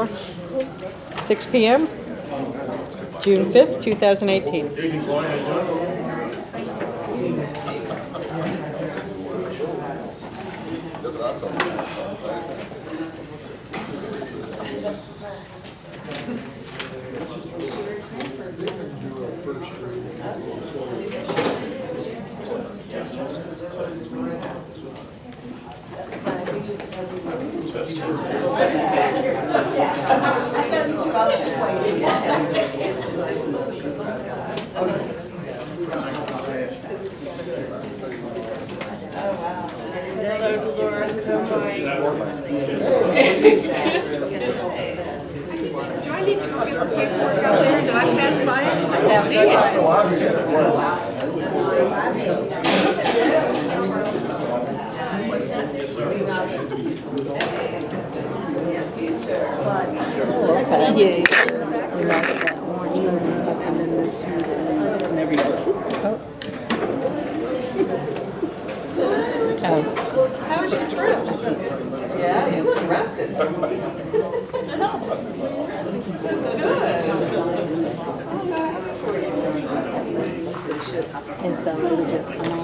for? 6 p.m. June 5th, 2018. Do I need to go get the paperwork out there? Did I pass by it? I don't see it. How was your trip? Yeah, you look rested. And so it would just come on.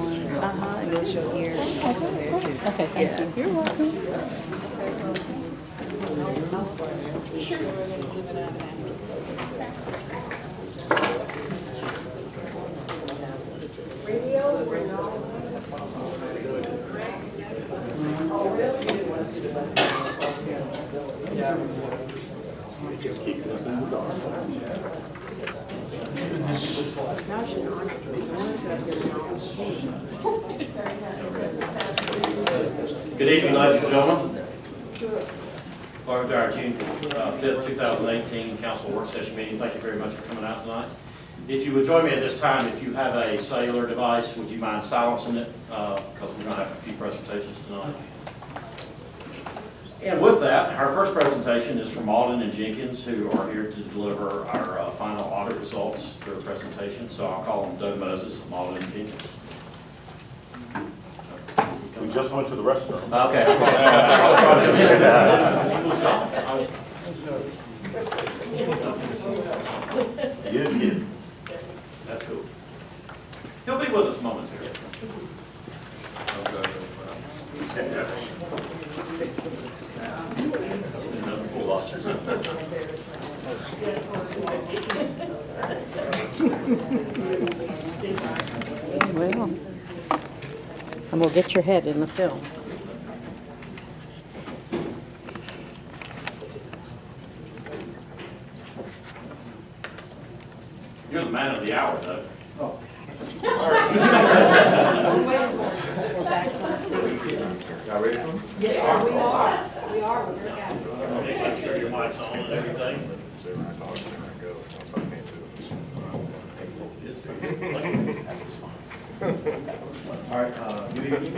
And it'll show here. Okay, thank you. You're welcome. Good evening, ladies and gentlemen. Welcome to our June 5th, 2018 council work session meeting. Thank you very much for coming out tonight. If you would join me at this time, if you have a cellular device, would you mind silencing it? Because we're going to have a few presentations tonight. And with that, our first presentation is from Alden and Jenkins, who are here to deliver our final audit results through a presentation. So I'll call them Doug Moses, Alden and Jenkins. We just went to the restaurant. Okay. He is here. That's cool. He'll be with us momentarily. Another full losses. Well, and we'll get your head in the film. You're the man of the hour, though. Y'all ready? Yeah, we are. We are. We're good. Make sure your mic's on and everything. All right, good evening.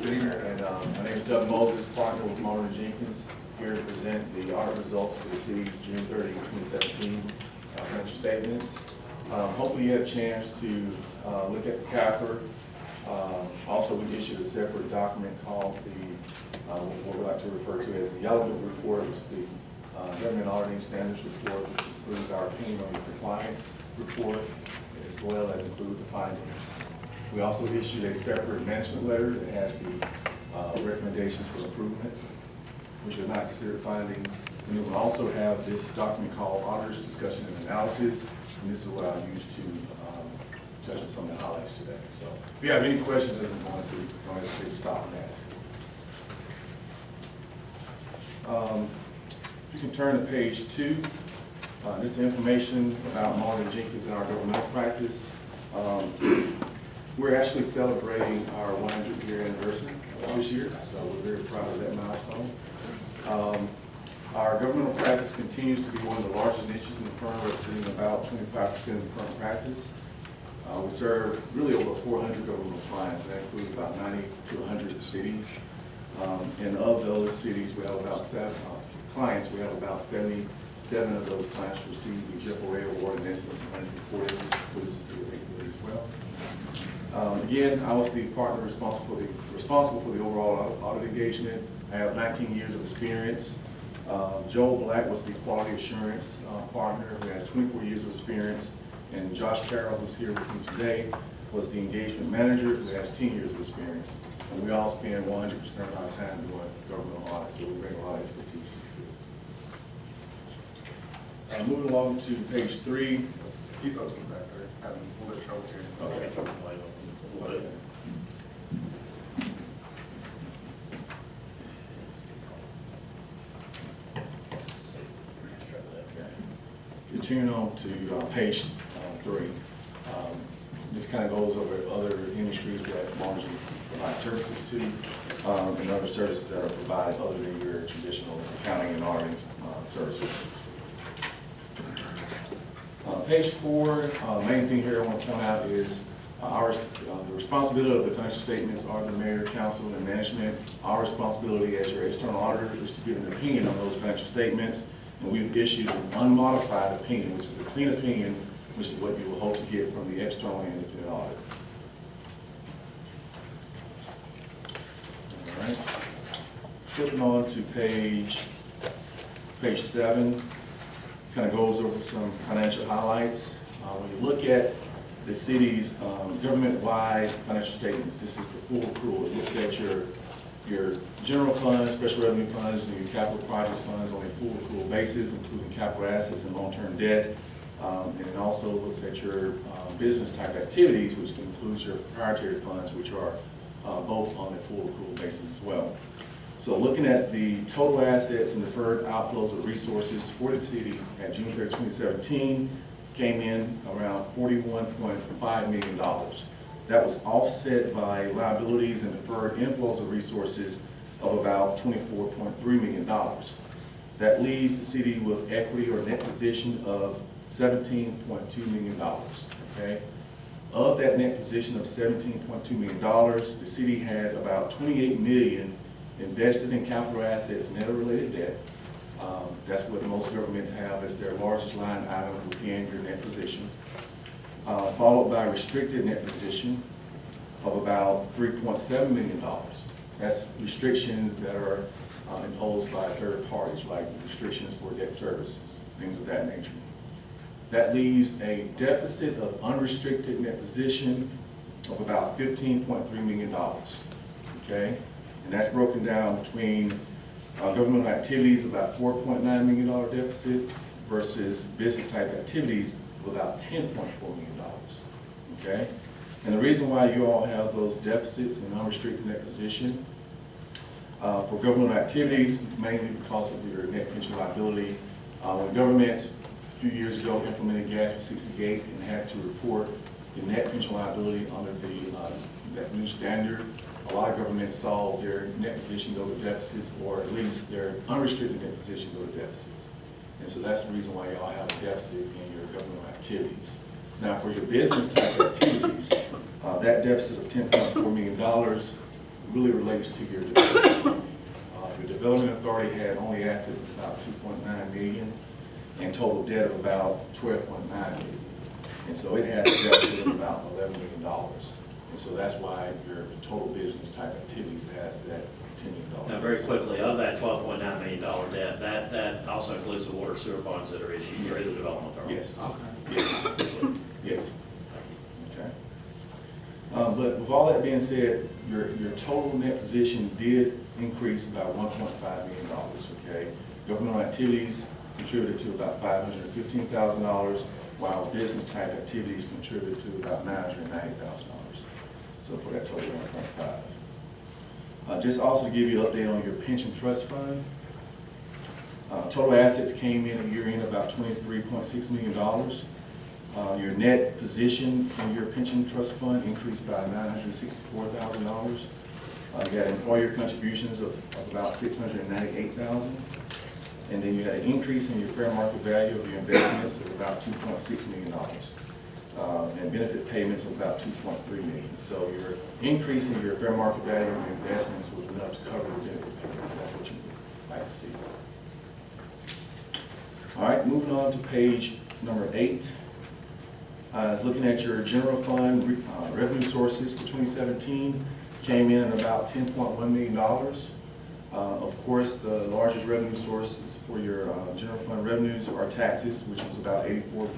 Good evening, and my name is Doug Moses, partner with Martin and Jenkins, here to present the audit results for the city's June 30, 2017 financial statements. Hopefully you had a chance to look at the CAFR. Also, we issued a separate document called the, what we like to refer to as the Yellow Book Report, which is the Government Auditing Standards Report, which includes our opinion on the compliance report, as well as include the findings. We also issued a separate management letter that has the recommendations for improvement, which are not considered findings. And then we also have this document called Auditor's Discussion and Analysis, and this is what I'll use to touch on some of the highlights today. So if you have any questions as I'm going through, don't hesitate to stop and ask. You can turn to page 2. This is information about Martin and Jenkins and our governmental practice. We're actually celebrating our 100-year anniversary this year, so we're very proud of that milestone. Our governmental practice continues to be one of the largest niches in the firm, representing about 25% of the firm practice. We serve really over 400 governmental clients, and that includes about 90 to 100 cities. And of those cities, we have about 7 clients. We have about 77 of those clients receive the Jeff Array Award in excellence in reporting, which includes the city of Lakewood as well. Again, I was the partner responsible for the overall audit engagement. I have 19 years of experience Joel Black was the quality assurance partner who has 24 years of experience. And Josh Carroll, who's here with me today, was the engagement manager who has 10 years of experience. And we all spend 100% of our time doing governmental audits, so we bring a lot of expertise. Moving along to page 3. Keep those in the back there, having a little bit of trouble here. Okay. Continuing on to page 3. This kind of goes over other industries that Martin provides services to, and other services that are provided other than your traditional accounting and auditing services. Page 4, main thing here I want to point out is the responsibility of the financial statements are the mayor, council, and management. Our responsibility as your external auditor is to give an opinion on those financial statements, and we've issued an unmodified opinion, which is a clean opinion, which is what you will hope to get from the external and independent audit. All right. Flipping on to page 7. Kind of goes over some financial highlights. When you look at the city's government-wide financial statements, this is the full accrual. It looks at your general funds, special revenue funds, and your capital projects funds on a full accrual basis, including capital assets and long-term debt. And it also looks at your business type activities, which includes your proprietary funds, which are both on a full accrual basis as well. So looking at the total assets and deferred outflows of resources for the city at June 30, 2017, came in around $41.5 million. That was offset by liabilities and deferred inflows of resources of about $24.3 million. That leaves the city with equity or net position of $17.2 million, okay? Of that net position of $17.2 million, the city had about $28 million invested in capital assets, net of related debt. That's what most governments have as their largest line item within your net position. Followed by a restricted net position of about $3.7 million. That's restrictions that are imposed by third parties, like restrictions for debt services, things of that nature. That leaves a deficit of unrestricted net position of about $15.3 million, okay? And that's broken down between governmental activities, about $4.9 million deficit, versus business type activities of about $10.4 million, okay? And the reason why you all have those deficits in unrestricted net position for governmental activities, mainly because of your net pension liability. When governments a few years ago implemented GASB 68 and had to report the net pension liability under that new standard, a lot of governments saw their net position go to deficits, or at least their unrestricted net position go to deficits. And so that's the reason why y'all have a deficit in your governmental activities. Now, for your business type activities, that deficit of $10.4 million really relates to your development. Your development authority had only assets of about $2.9 million and total debt of about $12.9 million. And so it had a deficit of about $11 million. And so that's why your total business type activities has that $10 million. Now, very quickly, of that $12.9 million debt, that also includes the water sewer bonds that are issued through the development authority. Yes. Yes. Yes. Okay. But with all that being said, your total net position did increase about $1.5 million, okay? Governmental activities contributed to about $515,000, while business type activities contributed to about $990,000. So for that total 1.5. Just also to give you an update on your pension trust fund. Total assets came in at year-end about $23.6 million. Your net position in your pension trust fund increased by $964,000. You had employer contributions of about $698,000. And then you had an increase in your fair market value of your investments of about $2.6 million. And benefit payments of about $2.3 million. So your increase in your fair market value of your investments was enough to cover the benefit payments. That's what you like to see. All right, moving on to page number 8. Is looking at your general fund revenue sources for 2017. Came in at about $10.1 million. Of course, the largest revenue sources for your general fund revenues are taxes, which was about 84%,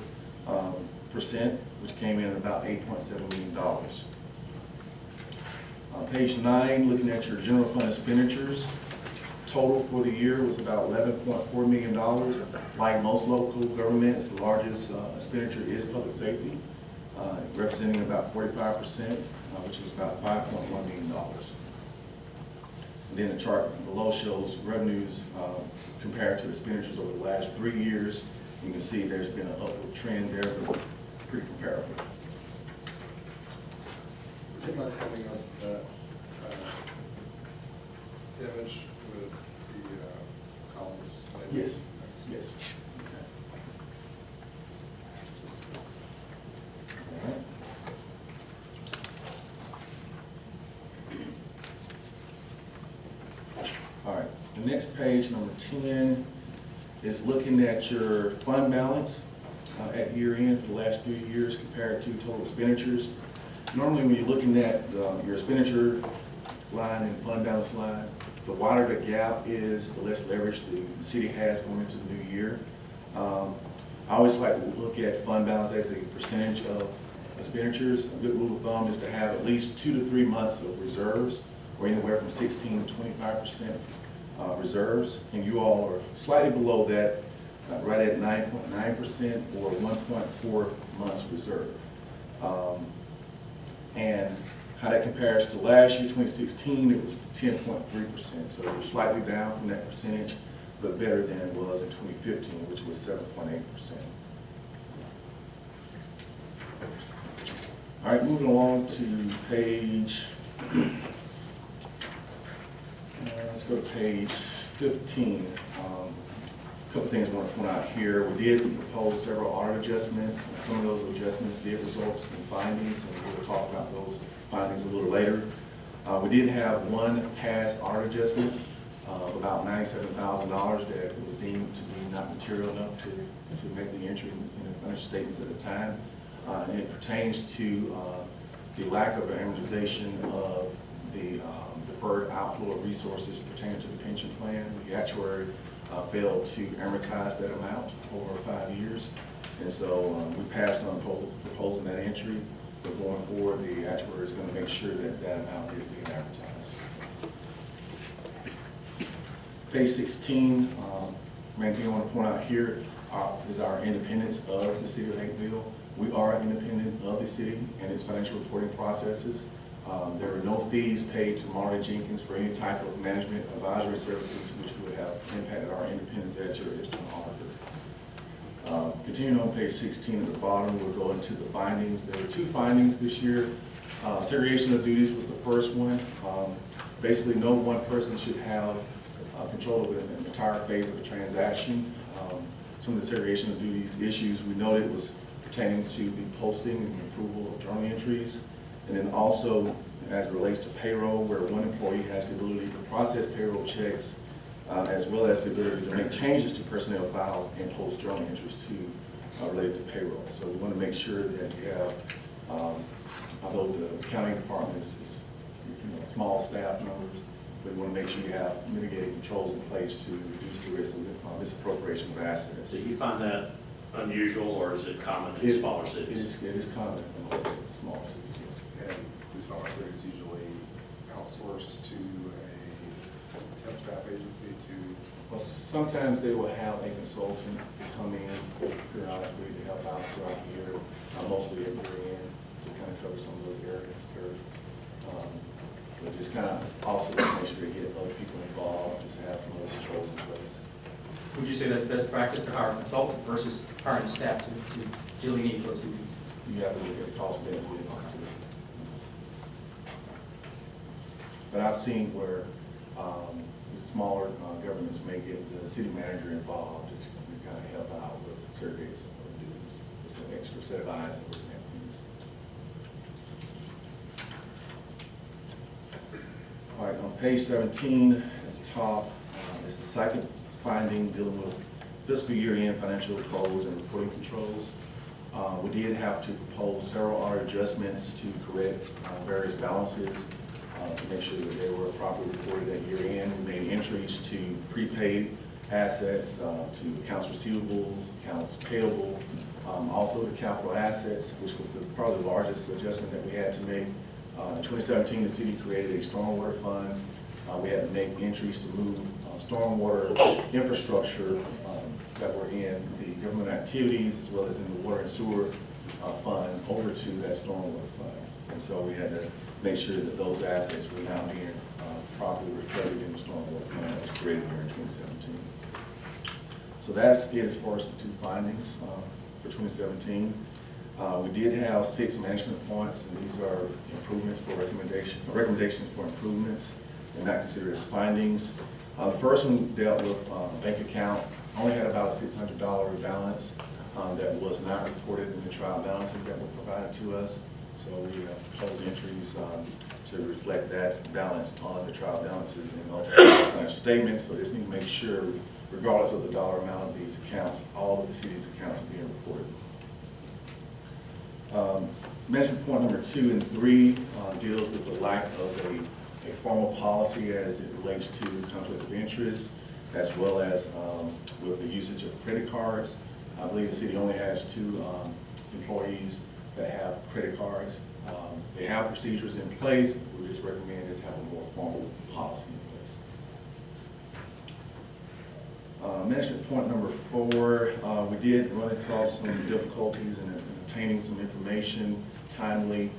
which came in at about $8.7 million. Page 9, looking at your general fund expenditures, total for the year was about $11.4 million. Like most local governments, the largest expenditure is public safety, representing about 45%, which is about $5.1 million. And then the chart below shows revenues compared to expenditures over the last 3 years. You can see there's been an upward trend there, but pretty comparable. Would you mind sending us that image with the columns? maybe? Yes. Yes. All right. All right, so the next page, number 10, is looking at your fund balance at year end for the last 3 years compared to total expenditures. Normally, when you're looking at your expenditure line and fund balance line, the wider the gap is, the less leverage the city has going into the new year. I always like to look at fund balance as a percentage of expenditures. A good rule of thumb is to have at least 2 to 3 months of reserves, or anywhere from 16 to 25% reserves, and you all are slightly below that, right at 9.9% or 1.4 months reserve. And how that compares to last year, 2016, it was 10.3%, so we're slightly down from that percentage, but better than it was in 2015, which was 7.8%. All right, moving along to page, let's go to page 15. A couple things I want to point out here. We did propose several audit adjustments, and some of those adjustments did result in findings, and we'll talk about those findings a little later. We did have one past audit adjustment of about $97,000 that was deemed to be not material enough to make the entry in the financial statements at the time. And it pertains to the lack of amortization of the deferred outflow of resources pertaining to the pension plan. The actuary failed to amortize that amount over 5 years. And so we passed on proposing that entry, but going forward, the actuary is going to make sure that that amount is being amortized. Page 16, main thing I want to point out here is our independence of the city of Hapeville. We are independent of the city and its financial reporting processes. There are no fees paid to Marley Jenkins for any type of management advisory services which would have impacted our independence as your external auditor. Continuing on page 16 at the bottom, we'll go into the findings. There were 2 findings this year. Segregation of duties was the first one. Basically, no one person should have control over the entire phase of a transaction. Some of the segregation of duties issues we noted was pertaining to the posting and approval of journal entries, and then also as it relates to payroll, where one employee has the ability to process payroll checks, as well as the ability to make changes to personnel files and post journal entries too, related to payroll. So we want to make sure that you have, although the accounting department is small staff numbers, we want to make sure you have mitigating controls in place to reduce the risk of misappropriation of assets. Do you find that unusual, or is it common in smaller cities? It is common in most smaller cities, yes. And do smaller cities usually outsource to a temp staff agency to? Well, sometimes they will have a consultant come in periodically to help out throughout the year, mostly at year end, to kind of cover some of those areas. But just kind of also make sure you get other people involved, just have some other controls in place. Would you say that's best practice to hire a consultant versus hiring staff to delineate those duties? You have to look at the cost benefit. But I've seen where smaller governments may get the city manager involved to kind of help out with surveys of duties. It's an extra set of eyes that we're going to use. All right, on page 17 at the top is the second finding dealing with fiscal year-end financial close and reporting controls. We did have to propose several audit adjustments to correct various balances to make sure that they were properly reported at year end. We made entries to prepaid assets, to accounts receivables, accounts payable, also the capital assets, which was probably the largest adjustment that we had to make. In 2017, the city created a stormwater fund. We had to make entries to move stormwater infrastructure that were in the government activities as well as in the water and sewer fund over to that stormwater fund. And so we had to make sure that those assets were now being properly reflected in the stormwater fund that was created here in 2017. So that's it as far as the two findings for 2017. We did have 6 management points, and these are improvements for recommendations for improvements. They're not considered as findings. The first one dealt with bank account, only had about a $600 balance that was not reported in the trial balances that were provided to us. So we closed entries to reflect that balance on the trial balances in multiple financial statements. So just need to make sure, regardless of the dollar amount of these accounts, all of the city's accounts are being reported. Management point number 2 and 3 deals with the lack of a formal policy as it relates to conflict of interest, as well as with the usage of credit cards. I believe the city only has 2 employees that have credit cards. They have procedures in place. We just recommend is have a more formal policy in place. Management point number 4, we did run across some difficulties in obtaining some information timely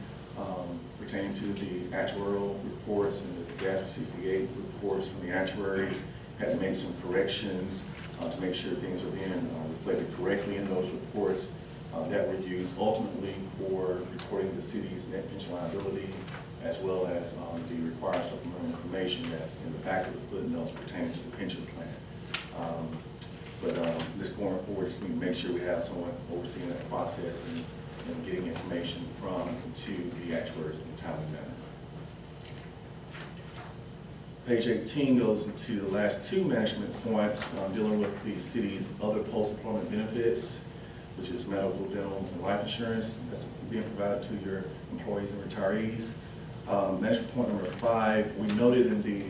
pertaining to the actuarial reports and the GASB 68 reports from the actuaries. Had to make some corrections to make sure things are being reflected correctly in those reports that were used ultimately for reporting the city's net pension liability, as well as the required supplemental information that's in the back of the footnotes pertaining to the pension plan. But just going forward, just need to make sure we have someone overseeing that process and getting information from and to the actuaries in a timely manner. Page 18 goes into the last 2 management points dealing with the city's other post-employment benefits, which is medical, dental, and life insurance that's being provided to your employees and retirees. Management point number 5, we noted in the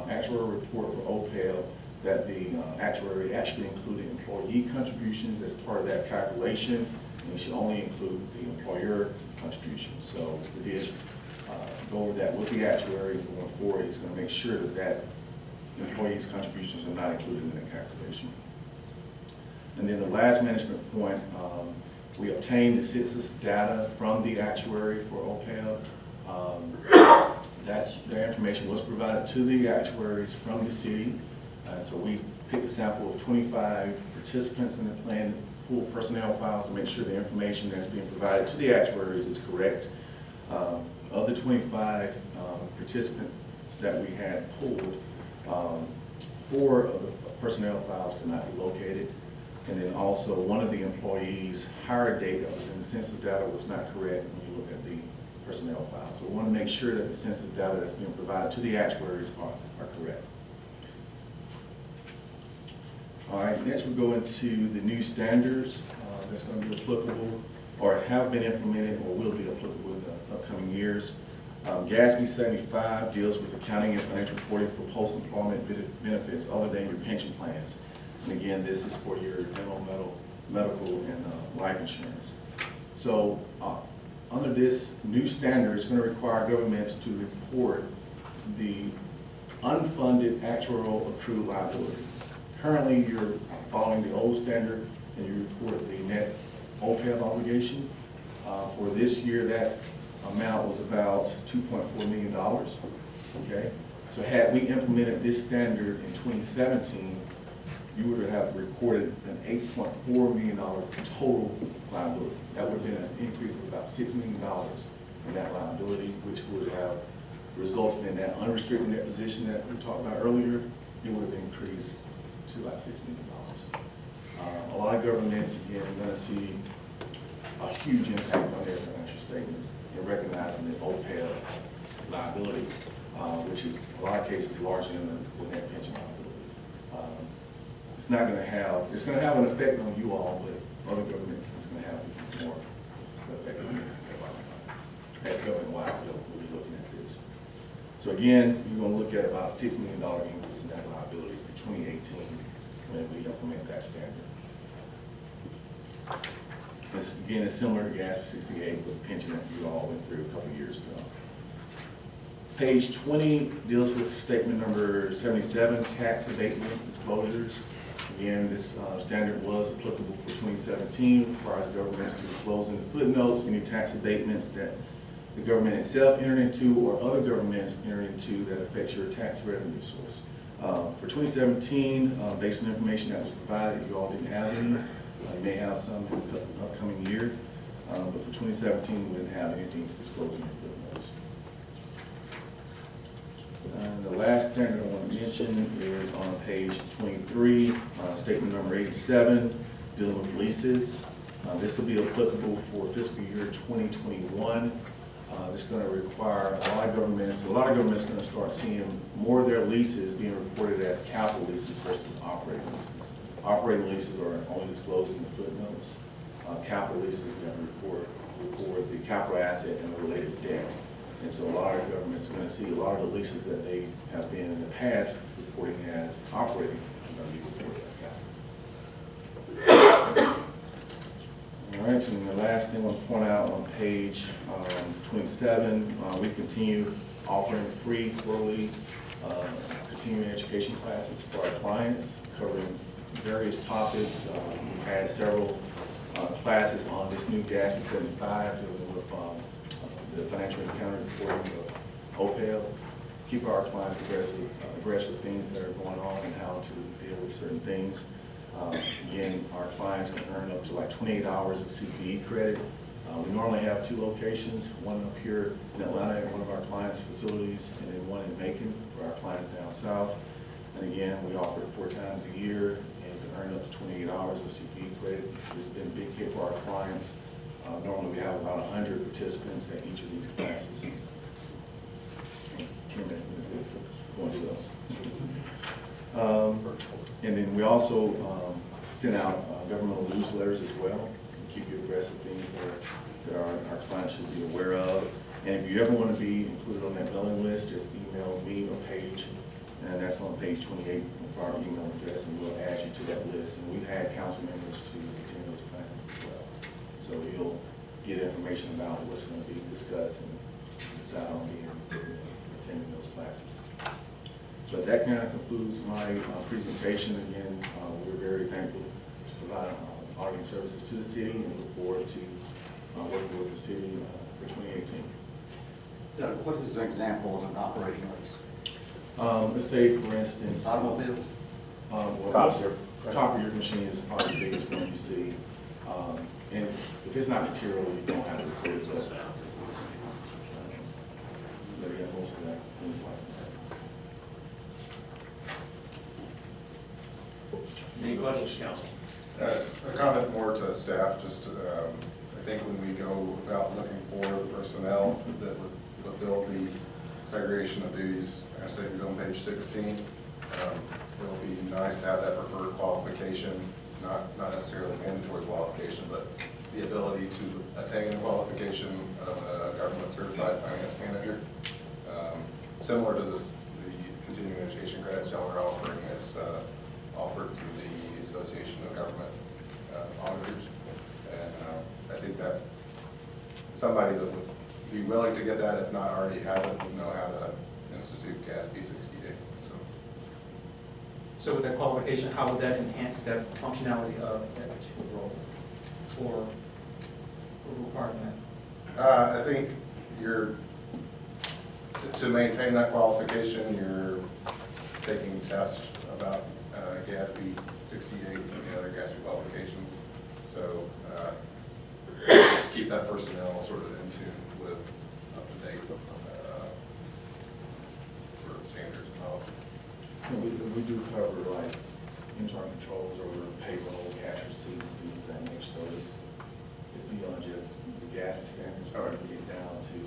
actuarial report for OPEB that the actuary actually included employee contributions as part of that calculation, and it should only include the employer contributions. So we did go over that with the actuary going forward. He's going to make sure that employees' contributions are not included in the calculation. And then the last management point, we obtained the census data from the actuary for OPEB. That information was provided to the actuaries from the city. So we picked a sample of 25 participants in the plan, pool personnel files to make sure the information that's being provided to the actuaries is correct. Of the 25 participants that we had pulled, 4 of the personnel files could not be located. And then also one of the employees' hire date that was in the census data was not correct when you look at the personnel file. So we want to make sure that the census data that's being provided to the actuaries are correct. All right, next we go into the new standards that's going to be applicable or have been implemented or will be applicable in the upcoming years. GASB 75 deals with accounting and financial reporting for post-employment benefits other than your pension plans. And again, this is for your dental, medical, and life insurance. So under this new standard, it's going to require governments to report the unfunded actuarial accrued liability. Currently, you're following the old standard and you report the net OPEB obligation. For this year, that amount was about $2.4 million. Okay, so had we implemented this standard in 2017, you would have reported an $8.4 million total liability. That would have been an increase of about $6 million in that liability, which would have resulted in that unrestricted net position that we talked about earlier. It would have increased to about $6 million. A lot of governments, again, are going to see a huge impact on their financial statements in recognizing the OPEB liability, which is in a lot of cases larger than the net pension liability. It's not going to have, it's going to have an effect on you all, but other governments, it's going to have more effect on everybody. At government-wide, we'll be looking at this. So again, you're gonna look at about a $6 million increase in that liability for 2018 when we implement that standard. This, again, is similar to GASB 68 with the pension that you all went through a couple of years ago. Page 20 deals with statement number 77, tax abatement disclosures. Again, this standard was applicable for 2017, requires governments to disclose in the footnotes any tax abatements that the government itself entered into or other governments entered into that affects your tax revenue source. For 2017, based on the information that was provided, you all didn't have any. You may have some in the upcoming year, but for 2017, we didn't have anything to disclose in the footnotes. And the last standard I want to mention is on page 23, statement number 87, dealing with leases. This will be applicable for fiscal year 2021. It's going to require a lot of governments are going to start seeing more of their leases being reported as capital leases versus operating leases. Operating leases are only disclosed in the footnotes. Capital leases, we have to record the capital asset and the related debt. And so a lot of governments are going to see a lot of the leases that they have been in the past reporting as operating are going to be reported as capital. All right, and the last thing I want to point out on page 27, we continue offering free quarterly continuing education classes for our clients, covering various topics. We've had several classes on this new GASB 75 dealing with the financial encounter reporting of OPEB, keep our clients abreast of things that are going on and how to deal with certain things. Again, our clients can earn up to like 28 hours of CPE credit. We normally have 2 locations, one up here in Atlanta at one of our clients' facilities, and then one in Macon for our clients down south. And again, we offer it 4 times a year, and you can earn up to 28 hours of CPE credit. This has been a big hit for our clients. Normally, we have about 100 participants at each of these classes. Tim, that's been good for going to those. And then we also send out governmental newsletters as well, and keep you abreast of things that our clients should be aware of. And if you ever want to be included on that mailing list, just email me or Paige, and that's on page 28 of our email address, and we'll add you to that list. And we've had council members to attend those classes as well. So you'll get information about what's going to be discussed and decide on attending those classes. So that kind of concludes my presentation. Again, we're very thankful to provide auditing services to the city and look forward to working with the city for 2018. What is an example of an operating lease? Let's say, for instance, Automobile? Copier machine is probably the biggest one you see. And if it's not material, you don't have to record it. But yeah, most of that, things like that. Any questions, council? A comment more to staff, just, I think when we go about looking for the personnel that would fulfill the segregation of duties, like I said, if you go on page 16, it'll be nice to have that preferred qualification, not necessarily mandatory qualification, but the ability to attain the qualification of a government certified finance manager. Similar to the continuing education credits y'all are offering, it's offered through the Association of Government Auditors. And I think that somebody that would be willing to get that, if not already have it, would know how to institute GASB 68. So with that qualification, how would that enhance that functionality of that particular role or requirement? I think to maintain that qualification, you're taking tests about GASB 68 and the other GASB qualifications. So just keep that personnel sort of in tune with up-to-date sort of standards and policies. We do cover like internal controls over payroll, cash receipts, and things of that nature. So it's beyond just the GASB standards. All right. We get down to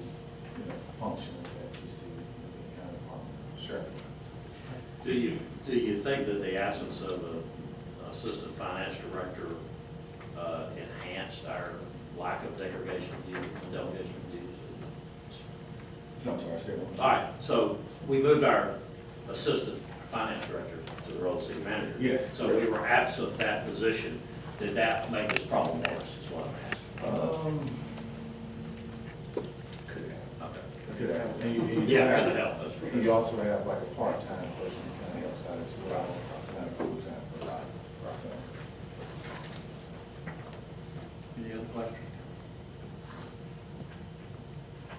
functions that you see in the accounting department. Sure. Do you think that the absence of an assistant finance director enhanced our lack of delegation of duties? So I'm sorry, say one. All right, so we moved our assistant finance director to the role of city manager. Yes. So we were absent that position. Did that make this problem worse, is what I'm asking? Could have. Okay. Could have. And you do Yeah, have- could help us. You also have like a part-time person kind of outside as well, not a full-time person. Any other questions?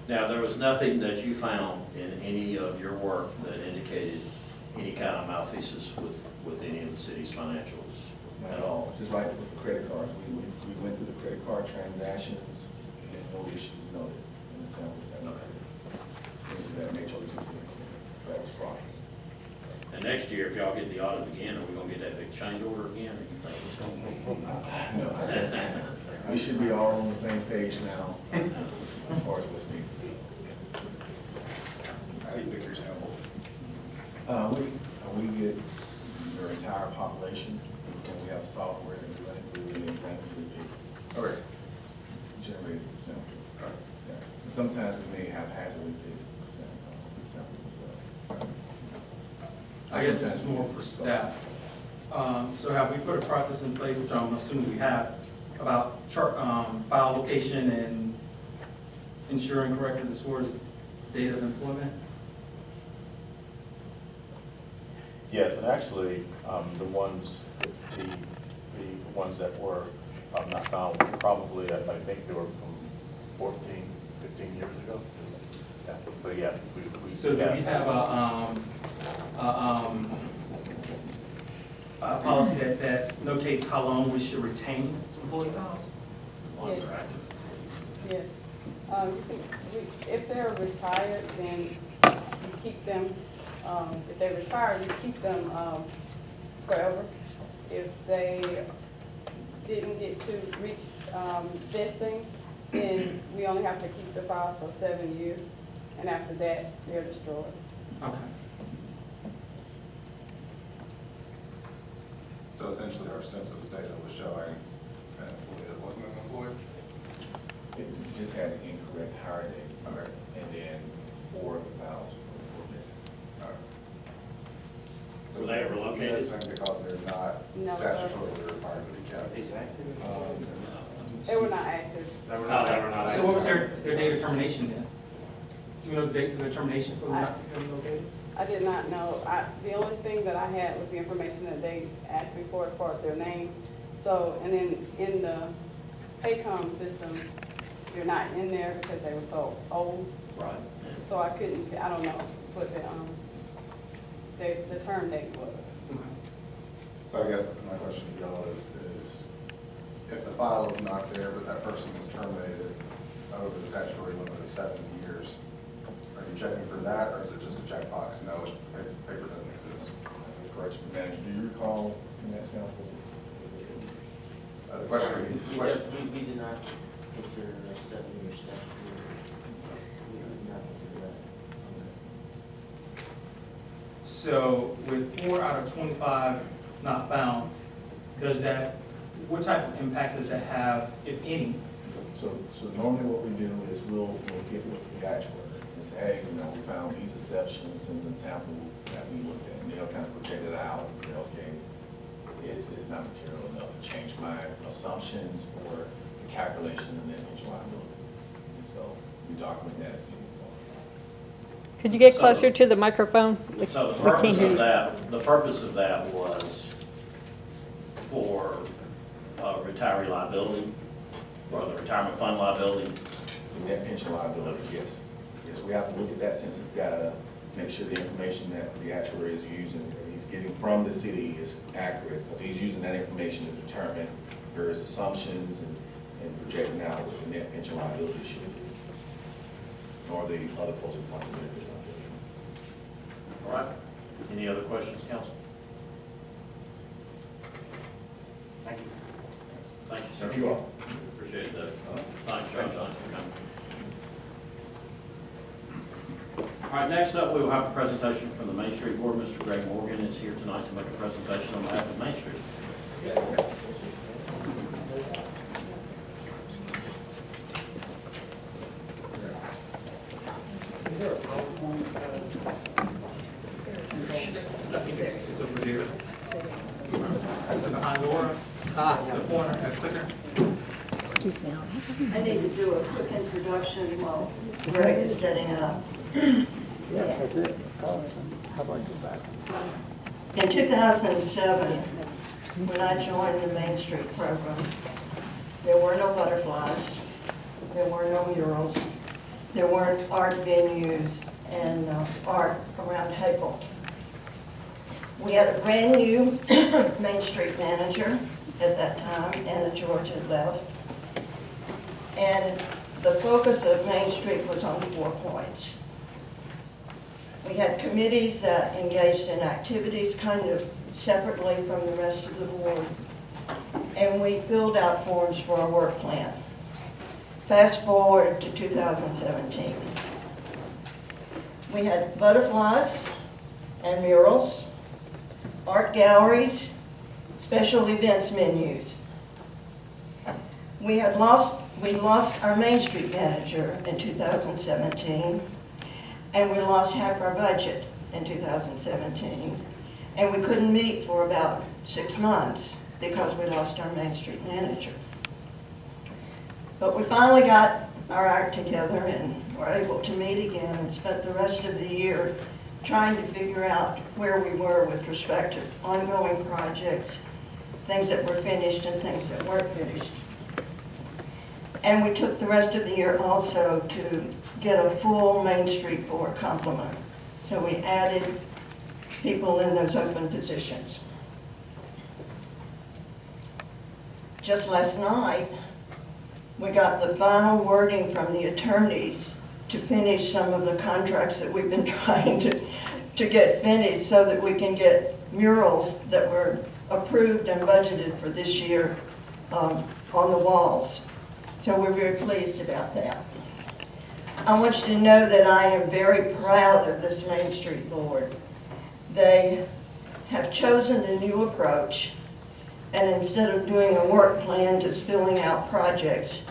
Now, there was nothing that you found in any of your work that indicated any kind of malfeasance with any of the city's financials? Not at all, just like with the credit cards, we went through the credit card transactions, and no issues noted in the samples that we did. Things of that nature, we just, that was fraud. And next year, if y'all get the audit again, are we gonna get that big change order again, or you think it's gonna be? No, we should be all on the same page now, as far as what's needed. How do you pick your sample? We get your entire population, and we have software that we run through and things Okay. we generate sample. All right. Yeah. And sometimes we may have hazardly picked samples as well. I guess this is more for staff. So have we put a process in place, which I'm assuming we have, about file location and ensuring correctness as far as date of employment? Yes, and actually, the ones that were not found, probably, I think they were from 14, 15 years ago. Yeah, so yeah. So do we have a policy that notates how long we should retain employee files? Ones that are active. Yes. If they're retired, then you keep them, if they retire, you keep them forever. If they didn't get to reach vesting, then we only have to keep the files for 7 years, and after that, they're destroyed. Okay. So essentially, our census data was showing an employee that wasn't an employee? It just had an incorrect hire date, Okay. and then 4 of the files were missing. All right. Were they ever located? Missing because they're not No, sir. statutorily required to be kept. They were not active. They were not So what was their date of termination then? Do you know the dates of their termination for not being located? I did not know. The only thing that I had was the information that they asked me for as far as their name. So, and then in the Paycom system, they're not in there because they were so old. Right. So I couldn't, I don't know what the term date was. Okay. So I guess my question to y'all is if the file is not there, but that person was terminated over the statutory limit of 7 years, are you checking for that, or is it just a checkbox? No, paper doesn't exist. Correction manager, do you recall in that sample? The question. We do not consider a 7-year statutory. We do not consider that. So with 4 out of 25 not found, what type of impact does that have, if any? So normally what we do is we'll get with the actuary and say, hey, we found these exceptions in the sample that we looked at, and they'll kind of project it out and say, okay, it's not material enough to change my assumptions or the calculation of net pension liability. And so we document that. Could you get closer to the microphone? So the We can't purpose hear of you. that was for retiree liability, or the retirement fund liability. The net pension liability, yes. Yes, we have to look at that census data, make sure the information that the actuary is using, that he's getting from the city is accurate, because he's using that information to determine various assumptions and projecting out what the net pension liability should be, or the other post-employment benefit liability. All right. Any other questions, council? Thank you. Thank you, sir. Thank you all. Appreciate that. Thanks, Josh. Thanks for coming. All right, next up, we will have a presentation from the Main Street Board. Mr. Greg Morgan is here tonight to make a presentation on behalf of Main Street. Is there a quicker. Excuse me. I need to do a quick introduction while Greg is setting up. That's it. How about you back? In 2007, when I joined the Main Street program, there were no butterflies, there were no murals, there weren't art venues and art around Haple. We had a brand new Main Street manager at that time, Anna George had left. And the focus of Main Street was on 4 points. We had committees that engaged in activities kind of separately from the rest of the board. And we filled out forms for our work plan. Fast forward to 2017. We had butterflies and murals, art galleries, special events menus. We lost our Main Street manager in 2017, and we lost half our budget in 2017. And we couldn't meet for about 6 months because we lost our Main Street manager. But we finally got our act together and were able to meet again and spent the rest of the year trying to figure out where we were with respect to ongoing projects, things that were finished and things that weren't finished. And we took the rest of the year also to get a full Main Street board complement. So we added people in those open positions. Just last night, we got the final wording from the attorneys to finish some of the contracts that we've been trying to get finished so that we can get murals that were approved and budgeted for this year on the walls. So we're very pleased about that. I want you to know that I am very proud of this Main Street board. They have chosen a new approach, and instead of doing a work plan, just filling out projects,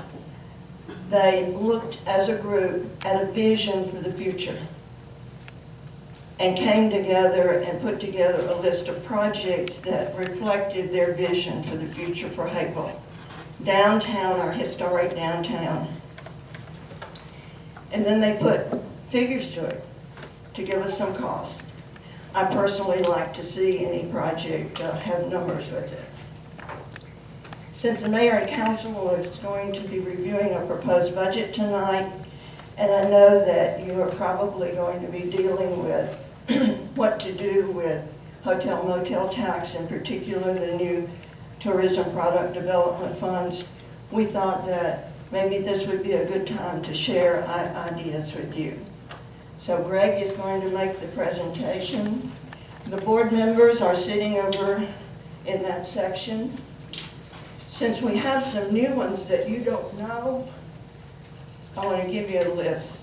they looked as a group at a vision for the future and came together and put together a list of projects that reflected their vision for the future for Haple. Downtown, our historic downtown. And then they put figures to it to give us some cost. I personally like to see any project have numbers with it. Since the mayor and council is going to be reviewing a proposed budget tonight, and I know that you are probably going to be dealing with what to do with hotel motel tax, in particular the new tourism product development funds, we thought that maybe this would be a good time to share ideas with you. So Greg is going to make the presentation. The board members are sitting over in that section. Since we have some new ones that you don't know, I want to give you a list.